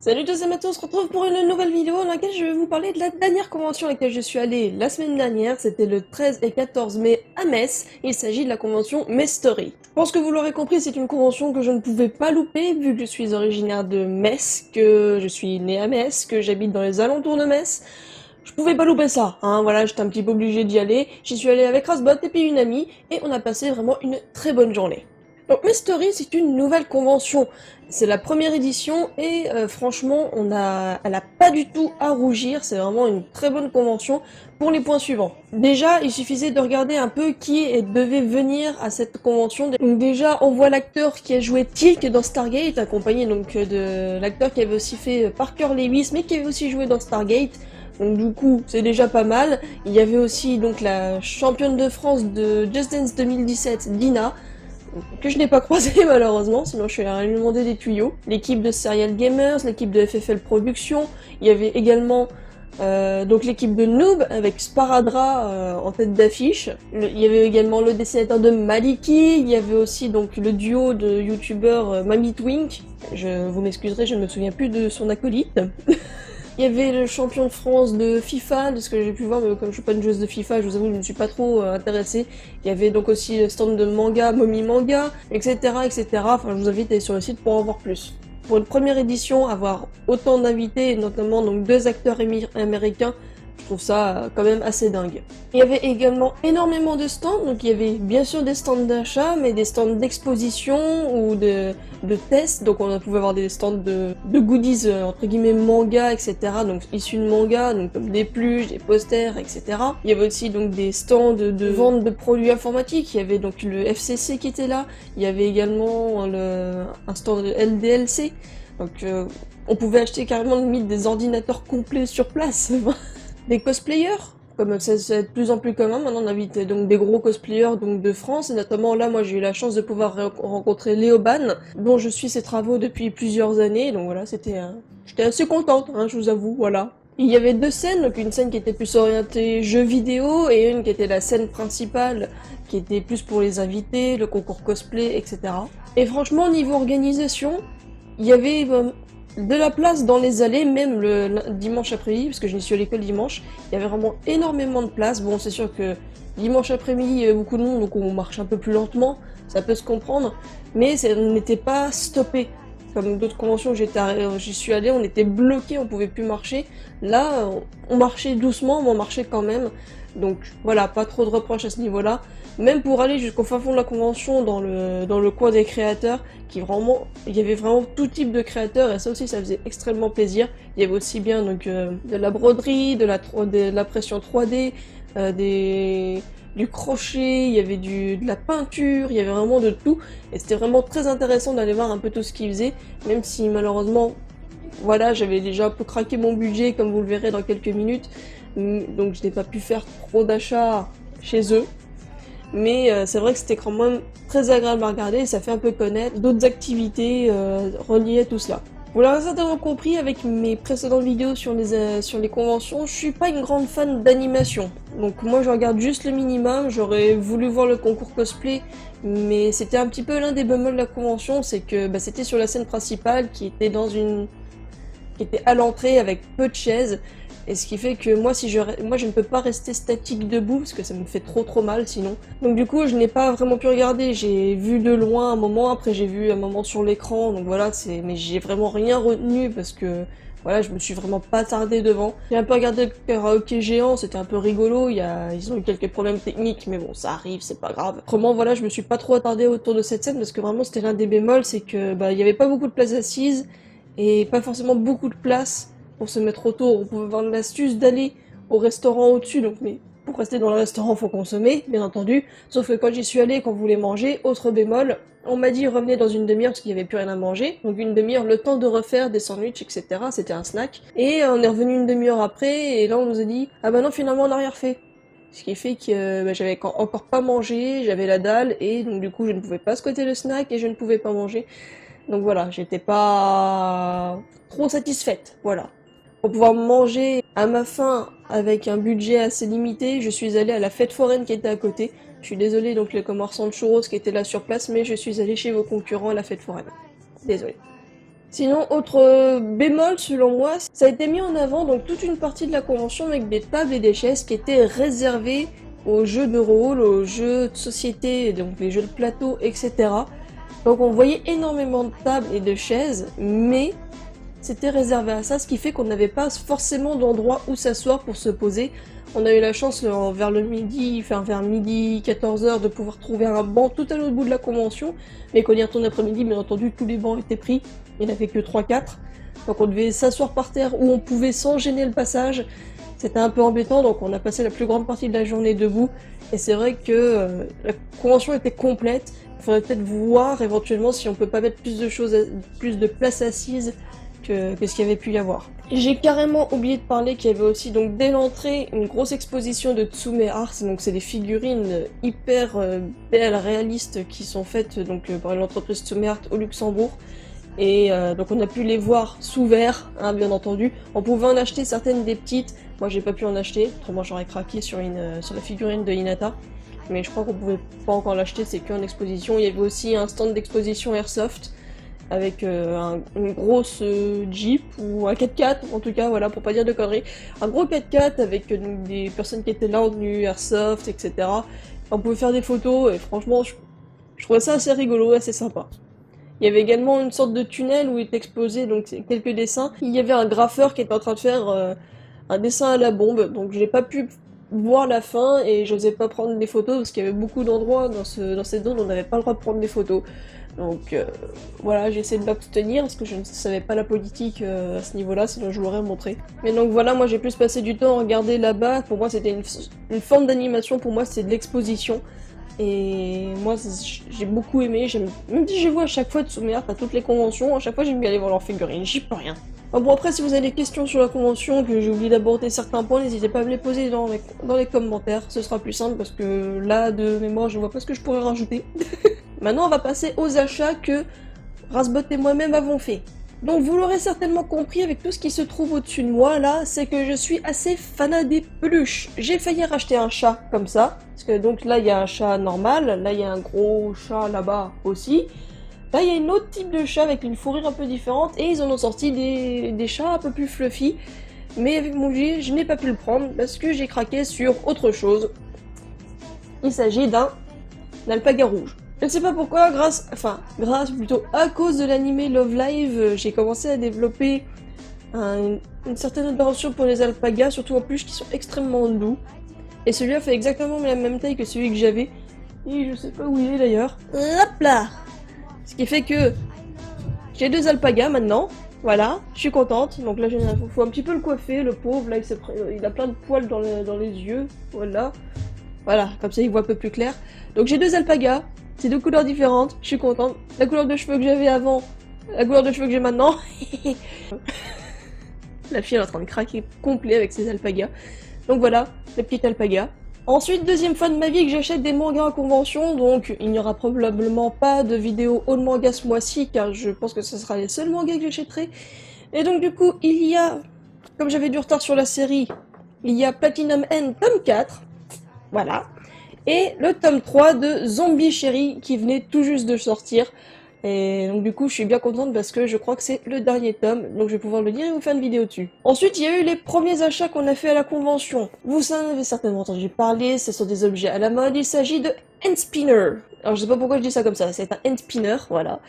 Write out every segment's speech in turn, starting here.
Salut tous et à tous, on se retrouve pour une nouvelle vidéo dans laquelle je vais vous parler de la dernière convention à laquelle je suis allée la semaine dernière. C'était le 13 et 14 mai à Metz. Il s'agit de la convention Mestory. Je pense que vous l'aurez compris, c'est une convention que je ne pouvais pas louper vu que je suis originaire de Metz, que je suis née à Metz, que j'habite dans les alentours de Metz. Je pouvais pas louper ça, hein, voilà, j'étais un petit peu obligée d'y aller. J'y suis allée avec Rasbot et puis une amie, et on a passé vraiment une très bonne journée. Donc Mestory, c'est une nouvelle convention. C'est la première édition et franchement, elle a pas du tout à rougir. C'est vraiment une très bonne convention pour les points suivants. Déjà, il suffisait de regarder un peu qui devait venir à cette convention. Donc déjà, on voit l'acteur qui a joué Teal'c dans Stargate, accompagné donc de l'acteur qui avait aussi fait Parker Lewis, mais qui avait aussi joué dans Stargate. Donc du coup, c'est déjà pas mal. Il y avait aussi donc la championne de France de Just Dance 2017, Dina, que je n'ai pas croisé malheureusement, sinon je suis allée lui demander des tuyaux. L'équipe de Serial Gamers, l'équipe de FFL Productions, il y avait également donc l'équipe de Noob avec Sparadra en tête d'affiche. Il y avait également le dessinateur de Maliki, il y avait aussi donc le duo de youtubeurs Mamie Twink. Vous m'excuserez, je ne me souviens plus de son acolyte. Il y avait le champion de France de FIFA, de ce que j'ai pu voir, mais comme je suis pas une joueuse de FIFA, je vous avoue, je ne me suis pas trop intéressée. Il y avait donc aussi le stand de manga, Mommy Manga, etc., etc. Enfin, je vous invite à aller sur le site pour en voir plus. Pour une première édition, avoir autant d'invités, et notamment donc deux acteurs américains, je trouve ça quand même assez dingue. Il y avait également énormément de stands, donc il y avait bien sûr des stands d'achat, mais des stands d'exposition ou de tests, donc on pouvait avoir des stands de goodies entre guillemets manga, etc. Donc issus de manga, donc comme des peluches, des posters, etc. Il y avait aussi donc des stands de vente de produits informatiques, il y avait donc le FCC qui était là, il y avait également un stand de LDLC, donc on pouvait acheter carrément limite des ordinateurs complets sur place. Des cosplayers, comme ça c'est de plus en plus commun, maintenant on invite donc des gros cosplayers donc de France, et notamment là moi j'ai eu la chance de pouvoir rencontrer Léoban, dont je suis ses travaux depuis plusieurs années, donc voilà, j'étais assez contente, hein, je vous avoue, voilà. Il y avait deux scènes, donc une scène qui était plus orientée jeux vidéo, et une qui était la scène principale, qui était plus pour les invités, le concours cosplay, etc. Et franchement, niveau organisation, il y avait de la place dans les allées, même le dimanche après-midi, parce que je n'y suis à l'école dimanche, il y avait vraiment énormément de place. Bon, c'est sûr que dimanche après-midi, il y avait beaucoup de monde, donc on marche un peu plus lentement, ça peut se comprendre, mais on n'était pas stoppé. Comme d'autres conventions où j'y suis allée, on était bloqué, on pouvait plus marcher. Là, on marchait doucement, mais on marchait quand même. Donc voilà, pas trop de reproches à ce niveau-là. Même pour aller jusqu'au fin fond de la convention, dans le coin des créateurs, il y avait vraiment tout type de créateurs, et ça aussi ça faisait extrêmement plaisir. Il y avait aussi bien donc de la broderie, de l'impression 3D, du crochet, il y avait de la peinture, il y avait vraiment de tout, et c'était vraiment très intéressant d'aller voir un peu tout ce qu'ils faisaient, même si malheureusement, voilà, j'avais déjà un peu craqué mon budget, comme vous le verrez dans quelques minutes, donc je n'ai pas pu faire trop d'achats chez eux. Mais c'est vrai que c'était quand même très agréable à regarder et ça fait un peu connaître d'autres activités reliées à tout cela. Vous l'avez certainement compris avec mes précédentes vidéos sur les conventions, je suis pas une grande fan d'animation. Donc moi je regarde juste le minimum, j'aurais voulu voir le concours cosplay, mais c'était un petit peu l'un des bémols de la convention, c'est que c'était sur la scène principale qui était à l'entrée avec peu de chaises. Et ce qui fait que moi, moi je ne peux pas rester statique debout parce que ça me fait trop mal sinon. Donc du coup je n'ai pas vraiment pu regarder, j'ai vu de loin un moment, après j'ai vu un moment sur l'écran, donc voilà, mais j'ai vraiment rien retenu parce que voilà, je me suis vraiment pas attardée devant. J'ai un peu regardé le karaoké géant, c'était un peu rigolo, ils ont eu quelques problèmes techniques, mais bon ça arrive, c'est pas grave. Autrement voilà, je me suis pas trop attardée autour de cette scène parce que vraiment c'était l'un des bémols, c'est que il y avait pas beaucoup de places assises et pas forcément beaucoup de place pour se mettre autour. On pouvait avoir l'astuce d'aller au restaurant au-dessus, donc mais pour rester dans le restaurant, faut consommer, bien entendu. Sauf que quand j'y suis allée, quand vous voulez manger, autre bémol, on m'a dit revenez dans une demi-heure parce qu'il n'y avait plus rien à manger. Donc une demi-heure, le temps de refaire des sandwichs, etc. C'était un snack. Et on est revenu une demi-heure après, et là on nous a dit ah bah non, finalement on n'a rien refait. Ce qui fait que j'avais encore pas mangé, j'avais la dalle, et donc du coup je ne pouvais pas squatter le snack et je ne pouvais pas manger. Donc voilà, j'étais pas trop satisfaite, voilà. Pour pouvoir manger à ma faim avec un budget assez limité, je suis allée à la fête foraine qui était à côté. Je suis désolée donc les commerçants de churros qui étaient là sur place, mais je suis allée chez vos concurrents à la fête foraine. Désolée. Sinon, autre bémol selon moi, ça a été mis en avant donc toute une partie de la convention avec des tables et des chaises qui étaient réservées aux jeux de rôle, aux jeux de société, donc les jeux de plateau, etc. Donc on voyait énormément de tables et de chaises, mais c'était réservé à ça, ce qui fait qu'on n'avait pas forcément d'endroit où s'asseoir pour se poser. On a eu la chance vers le midi, enfin vers midi 14h, de pouvoir trouver un banc tout à l'autre bout de la convention, mais quand on y retourne l'après-midi, bien entendu, tous les bancs étaient pris, il n'y en avait que 3-4. Donc on devait s'asseoir par terre où on pouvait sans gêner le passage. C'était un peu embêtant, donc on a passé la plus grande partie de la journée debout, et c'est vrai que la convention était complète. Il faudrait peut-être voir éventuellement si on peut pas mettre plus de choses, plus de places assises que ce qu'il y avait pu y avoir. J'ai carrément oublié de parler qu'il y avait aussi donc dès l'entrée une grosse exposition de Tsume Art, donc c'est des figurines hyper belles, réalistes qui sont faites donc par l'entreprise Tsume Art au Luxembourg. Et donc on a pu les voir sous verre, hein, bien entendu. On pouvait en acheter certaines des petites, moi j'ai pas pu en acheter, autrement j'aurais craqué sur la figurine de Hinata. Mais je crois qu'on pouvait pas encore l'acheter, c'est qu'en exposition. Il y avait aussi un stand d'exposition Airsoft, avec une grosse Jeep ou un 4x4 en tout cas, voilà, pour pas dire de conneries. Un gros 4x4 avec des personnes qui étaient là en tenue Airsoft, etc. On pouvait faire des photos et franchement, je trouvais ça assez rigolo, assez sympa. Il y avait également une sorte de tunnel où étaient exposés donc quelques dessins. Il y avait un graffeur qui était en train de faire un dessin à la bombe, donc j'ai pas pu voir la fin et j'osais pas prendre des photos parce qu'il y avait beaucoup d'endroits dans cette zone où on n'avait pas le droit de prendre des photos. Donc voilà, j'ai essayé de m'abstenir parce que je ne savais pas la politique à ce niveau-là, sinon je l'aurais montré. Mais donc voilà, moi j'ai plus passé du temps à regarder là-bas. Pour moi c'était une forme d'animation, pour moi c'était de l'exposition. Et moi j'ai beaucoup aimé, même si je vois à chaque fois de Tsume Art à toutes les conventions, à chaque fois j'aime bien aller voir leurs figurines, j'y peux rien. Bon après si vous avez des questions sur la convention, que j'ai oublié d'aborder certains points, n'hésitez pas à me les poser dans les commentaires, ce sera plus simple parce que là de mémoire je vois pas ce que je pourrais rajouter. Maintenant on va passer aux achats que Razbot et moi-même avons fait. Donc vous l'aurez certainement compris avec tout ce qui se trouve au-dessus de moi là, c'est que je suis assez fanat des peluches. J'ai failli racheter un chat comme ça, parce que donc là il y a un chat normal, là il y a un gros chat là-bas aussi. Là il y a une autre type de chat avec une fourrure un peu différente et ils en ont sorti des chats un peu plus fluffy. Mais avec mon G, je n'ai pas pu le prendre parce que j'ai craqué sur autre chose. Il s'agit d'un alpaga rouge. Je ne sais pas pourquoi, grâce plutôt à cause de l'anime Love Live, j'ai commencé à développer une certaine admiration pour les alpagas, surtout en plus qui sont extrêmement doux. Et celui-là fait exactement la même taille que celui que j'avais. Et je sais pas où il est d'ailleurs. Hop là! Ce qui fait que j'ai 2 alpagas maintenant. Voilà, je suis contente. Donc là, il faut un petit peu le coiffer, le pauvre. Là, il a plein de poils dans les yeux. Voilà. Voilà, comme ça il voit un peu plus clair. Donc j'ai 2 alpagas. C'est 2 couleurs différentes, je suis contente. La couleur de cheveux que j'avais avant, la couleur de cheveux que j'ai maintenant. La fille elle est en train de craquer complet avec ses alpagas. Donc voilà, les petites alpagas. Ensuite, deuxième fois de ma vie que j'achète des mangas en convention, donc il n'y aura probablement pas de vidéo haut de manga ce mois-ci, car je pense que ce sera les seuls mangas que j'achèterai. Et donc du coup, il y a, comme j'avais du retard sur la série, il y a Platinum End tome 4. Voilà. Et le tome 3 de Zombie Cherry qui venait tout juste de sortir. Et donc du coup je suis bien contente parce que je crois que c'est le dernier tome, donc je vais pouvoir le lire et vous faire une vidéo dessus. Ensuite il y a eu les premiers achats qu'on a fait à la convention. Vous en avez certainement entendu parler, ce sont des objets à la mode, il s'agit de hand spinner. Alors je sais pas pourquoi je dis ça comme ça, c'est un hand spinner, voilà.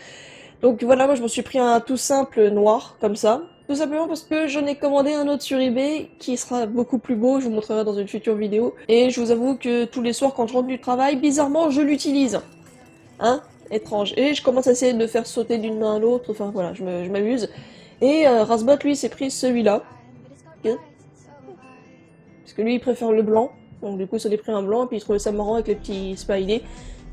Donc voilà, moi je me suis pris un tout simple noir, comme ça. Tout simplement parce que j'en ai commandé un autre sur eBay qui sera beaucoup plus beau, je vous montrerai dans une future vidéo. Et je vous avoue que tous les soirs quand je rentre du travail, bizarrement je l'utilise. Hein? Étrange. Et je commence à essayer de faire sauter d'une main à l'autre, enfin voilà, je m'amuse. Et Razbot lui s'est pris celui-là. Parce que lui il préfère le blanc, donc du coup ça lui a pris un blanc, et puis il trouvait ça marrant avec les petits smileys.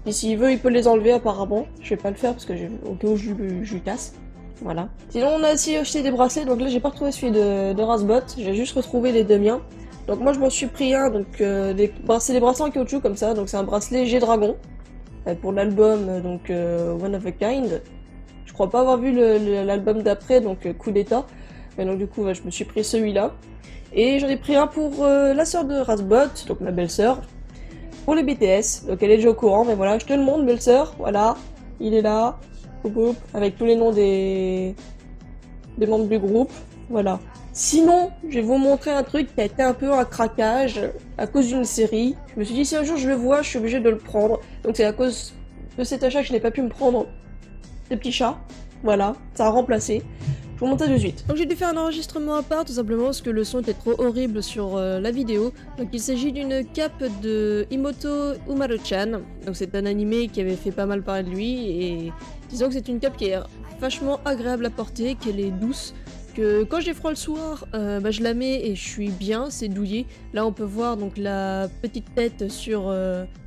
Et s'il veut il peut les enlever apparemment, je vais pas le faire parce que au cas où je lui casse. Voilà. Sinon on a aussi acheté des bracelets, donc là j'ai pas retrouvé celui de Razbot, j'ai juste retrouvé les deux miens. Donc moi je m'en suis pris un, donc c'est des bracelets en caoutchouc comme ça, donc c'est un bracelet G-Dragon. Pour l'album donc One of a Kind. Je crois pas avoir vu l'album d'après, donc Coup d'État. Mais donc du coup je me suis pris celui-là. Et j'en ai pris un pour la sœur de Razbot, donc ma belle-sœur. Pour les BTS, donc elle est déjà au courant, mais voilà, je te le montre belle-sœur, voilà. Il est là, avec tous les noms des des membres du groupe, voilà. Sinon, je vais vous montrer un truc qui a été un peu un craquage à cause d'une série. Je me suis dit si un jour je le vois, je suis obligée de le prendre. Donc c'est à cause de cet achat que je n'ai pas pu me prendre des petits chats. Voilà, ça a remplacé. Je vous montre ça tout de suite. Donc j'ai dû faire un enregistrement à part tout simplement parce que le son était trop horrible sur la vidéo. Donc il s'agit d'une cape de Imoto Umaru-chan. Donc c'est un animé qui avait fait pas mal parler de lui et disons que c'est une cape qui est vachement agréable à porter, qu'elle est douce. Que quand j'ai froid le soir, je la mets et je suis bien, c'est douillet. Là on peut voir donc la petite tête sur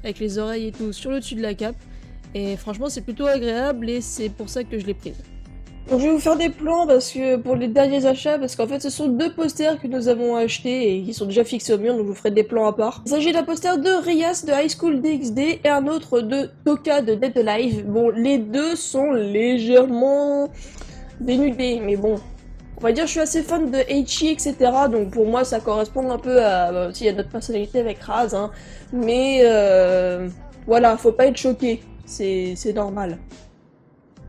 avec les oreilles et tout sur le dessus de la cape. Et franchement c'est plutôt agréable et c'est pour ça que je l'ai prise. Donc je vais vous faire des plans parce que pour les derniers achats, parce qu'en fait ce sont 2 posters que nous avons achetés et qui sont déjà fixés au mur, donc je vous ferai des plans à part. Il s'agit d'un poster de Rias de High School DxD et un autre de Toka de Dead Alive. Bon, les deux sont légèrement dénudés, mais bon. On va dire je suis assez fan de Heichi, etc. Donc pour moi ça correspond un peu à aussi à notre personnalité avec Raz, hein. Mais voilà, faut pas être choqué, c'est normal.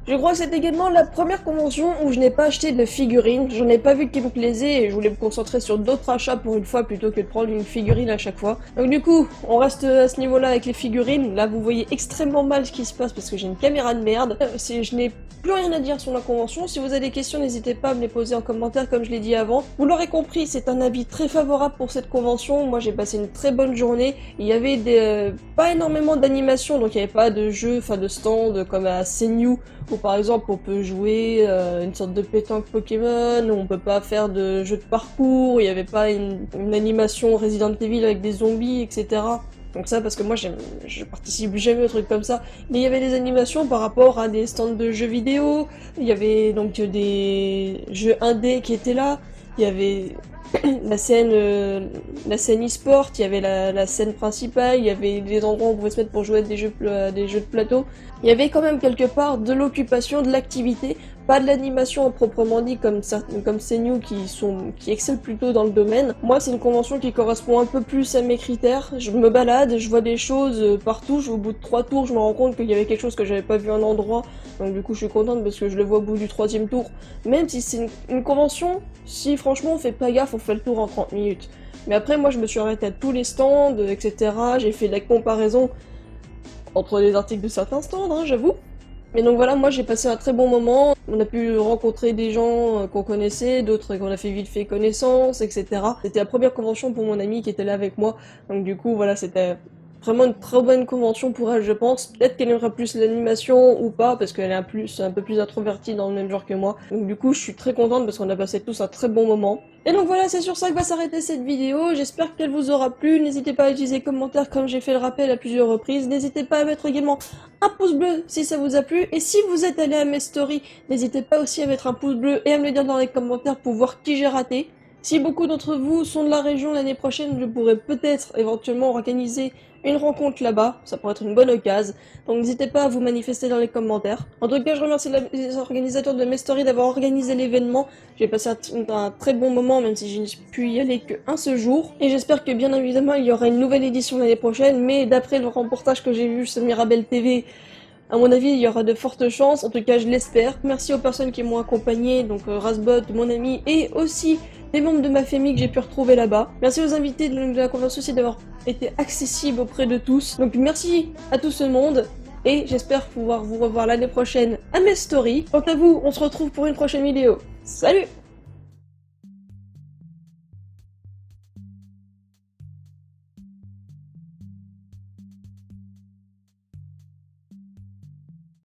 Je crois que c'est également la première convention où je n'ai pas acheté de figurines, j'en ai pas vu qui me plaisait et je voulais me concentrer sur d'autres achats pour une fois plutôt que de prendre une figurine à chaque fois. Donc du coup, on reste à ce niveau-là avec les figurines. Là vous voyez extrêmement mal ce qui se passe parce que j'ai une caméra de merde. Je n'ai plus rien à dire sur la convention. Si vous avez des questions, n'hésitez pas à me les poser en commentaire comme je l'ai dit avant. Vous l'aurez compris, c'est un avis très favorable pour cette convention. Moi j'ai passé une très bonne journée. Il y avait pas énormément d'animations, donc il n'y avait pas de jeux, enfin de stand comme à Senyu, où par exemple on peut jouer une sorte de pétanque Pokémon, où on peut pas faire de jeu de parcours, il n'y avait pas une animation Resident Evil avec des zombies, etc. Donc ça parce que moi je participe jamais aux trucs comme ça. Mais il y avait des animations par rapport à des stands de jeux vidéo, il y avait donc des jeux indés qui étaient là, il y avait la scène e-sport, il y avait la scène principale, il y avait des endroits où on pouvait se mettre pour jouer à des jeux de plateau. Il y avait quand même quelque part de l'occupation, de l'activité, pas de l'animation proprement dit comme Senyu qui excellent plutôt dans le domaine. Moi c'est une convention qui correspond un peu plus à mes critères. Je me balade, je vois des choses partout, au bout de 3 tours je me rends compte qu'il y avait quelque chose que j'avais pas vu à un endroit, donc du coup je suis contente parce que je le vois au bout du 3e tour. Même si c'est une convention, si franchement on fait pas gaffe, on fait le tour en 30 minutes. Mais après moi je me suis arrêtée à tous les stands, etc. J'ai fait de la comparaison entre les articles de certains stands, hein, j'avoue. Mais donc voilà, moi j'ai passé un très bon moment, on a pu rencontrer des gens qu'on connaissait, d'autres qu'on a fait vite fait connaissance, etc. C'était la première convention pour mon amie qui était là avec moi, donc du coup voilà, c'était vraiment une très bonne convention pour elle je pense. Peut-être qu'elle aimera plus l'animation ou pas, parce qu'elle est un peu plus introvertie dans le même genre que moi. Donc du coup je suis très contente parce qu'on a passé tous un très bon moment. Et donc voilà, c'est sur ça que va s'arrêter cette vidéo, j'espère qu'elle vous aura plu, n'hésitez pas à utiliser les commentaires comme j'ai fait le rappel à plusieurs reprises, n'hésitez pas à mettre également un pouce bleu si ça vous a plu, et si vous êtes allé à mes stories, n'hésitez pas aussi à mettre un pouce bleu et à me le dire dans les commentaires pour voir qui j'ai raté. Si beaucoup d'entre vous sont de la région l'année prochaine, je pourrais peut-être éventuellement organiser une rencontre là-bas, ça pourrait être une bonne occasion, donc n'hésitez pas à vous manifester dans les commentaires. En tout cas, je remercie les organisateurs de mes stories d'avoir organisé l'événement, j'ai passé un très bon moment même si je n'ai pu y aller qu'un seul jour, et j'espère que bien évidemment il y aura une nouvelle édition l'année prochaine, mais d'après le reportage que j'ai vu sur Mirabel TV, à mon avis, il y aura de fortes chances, en tout cas je l'espère. Merci aux personnes qui m'ont accompagné, donc Razbot, mon ami, et aussi les membres de ma famille que j'ai pu retrouver là-bas. Merci aux invités de la convention aussi d'avoir été accessibles auprès de tous. Donc merci à tout ce monde, et j'espère pouvoir vous revoir l'année prochaine à mes stories. Quant à vous, on se retrouve pour une prochaine vidéo. Salut!